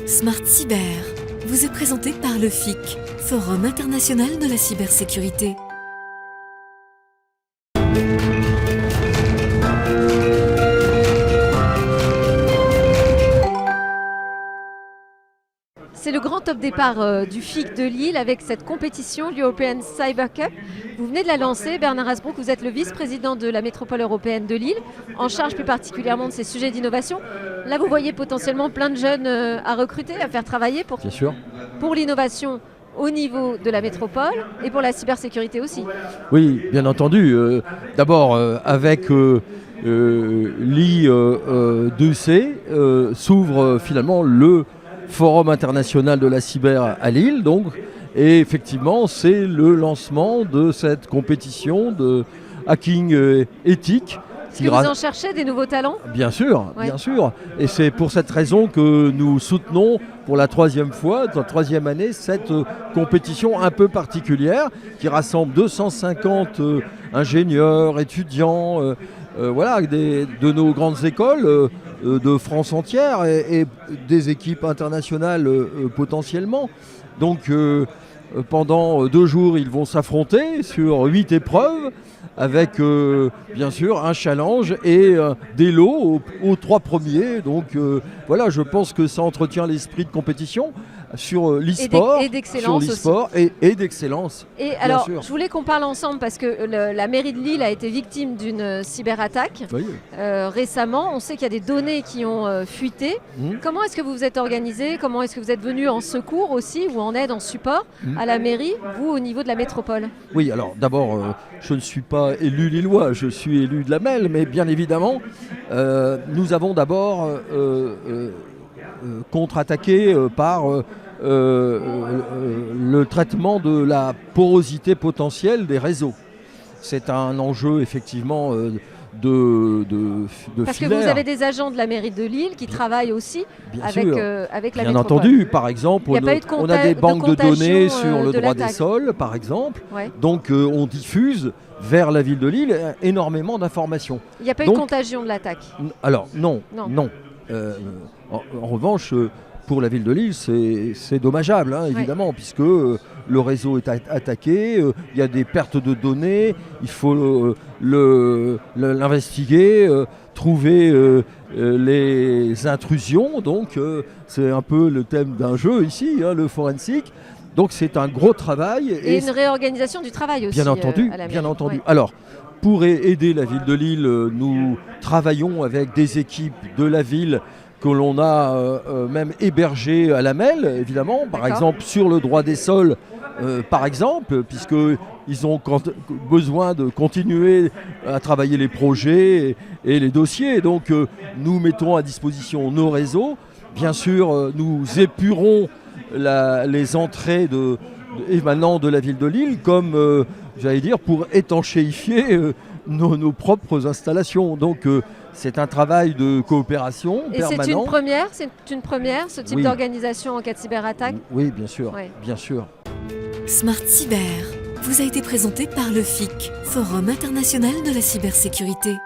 Smart Cyber vous est présenté par le FIC, Forum international de la cybersécurité. C'est le grand top départ du FIC de Lille avec cette compétition, l'European Cyber Cup. Vous venez de la lancer, Bernard Hasbrouck, vous êtes le vice-président de la métropole européenne de Lille, en charge plus particulièrement de ces sujets d'innovation. Là, vous voyez potentiellement plein de jeunes à recruter, à faire travailler pour l'innovation au niveau de la métropole et pour la cybersécurité aussi. Oui, bien entendu. D'abord, avec l'I2C, s'ouvre finalement le Forum international de la cyber à Lille, donc, et effectivement c'est le lancement de cette compétition de hacking éthique. Est-ce que vous en cherchez des nouveaux talents ? Bien sûr, ouais. Bien sûr. Et c'est pour cette raison que nous soutenons pour la troisième fois, dans la troisième année, cette compétition un peu particulière qui rassemble 250 ingénieurs, étudiants, voilà, de nos grandes écoles de France entière et des équipes internationales potentiellement. Donc pendant 2 jours, ils vont s'affronter sur 8 épreuves avec bien sûr un challenge et des lots aux 3 premiers. Donc voilà, je pense que ça entretient l'esprit de compétition sur l'e-sport, et d'excellence et d'excellence. Et alors, je voulais qu'on parle ensemble parce que la mairie de Lille a été victime d'une cyberattaque récemment. On sait qu'il y a des données qui ont fuité. Comment est-ce que vous vous êtes organisé ? Comment est-ce que vous êtes venu en secours aussi ou en aide, en support à la mairie, vous au niveau de la métropole ? Oui, alors d'abord, je ne suis pas élu lillois, je suis élu de la Melle, mais bien évidemment, nous avons d'abord contre-attaqué par le traitement de la porosité potentielle des réseaux. C'est un enjeu effectivement de Parce filaire. que vous avez des agents de la mairie de Lille qui travaillent aussi avec la métropole. Bien entendu, par exemple, on a des banques de données sur le droit des sols, par exemple. Ouais. Donc on diffuse vers la ville de Lille énormément d'informations. Il n'y a pas eu de contagion de l'attaque ? Alors non. En revanche, pour la ville de Lille, c'est dommageable, évidemment, puisque le réseau est attaqué, il y a des pertes de données, il faut l'investiguer, trouver les intrusions. Donc c'est un peu le thème d'un jeu ici, le forensique. Donc c'est un gros travail. Et une réorganisation du travail aussi. Bien entendu, bien entendu. Ouais. Alors, pour aider la ville de Lille, nous travaillons avec des équipes de la ville que l'on a même hébergées à la Melle, évidemment. Par exemple, sur le droit des sols, par exemple, puisqu'ils ont besoin de continuer à travailler les projets et les dossiers. Donc, nous mettons à disposition nos réseaux. Bien sûr, nous épurons les entrées émanant de la ville de Lille, comme, j'allais dire, pour étanchéifier nos propres installations. Donc, c'est un travail de coopération permanent. Et c'est une première, ce type d'organisation en cas de cyberattaque ? Oui, bien sûr, bien sûr. Smart Cyber vous a été présenté par le FIC, Forum international de la cybersécurité.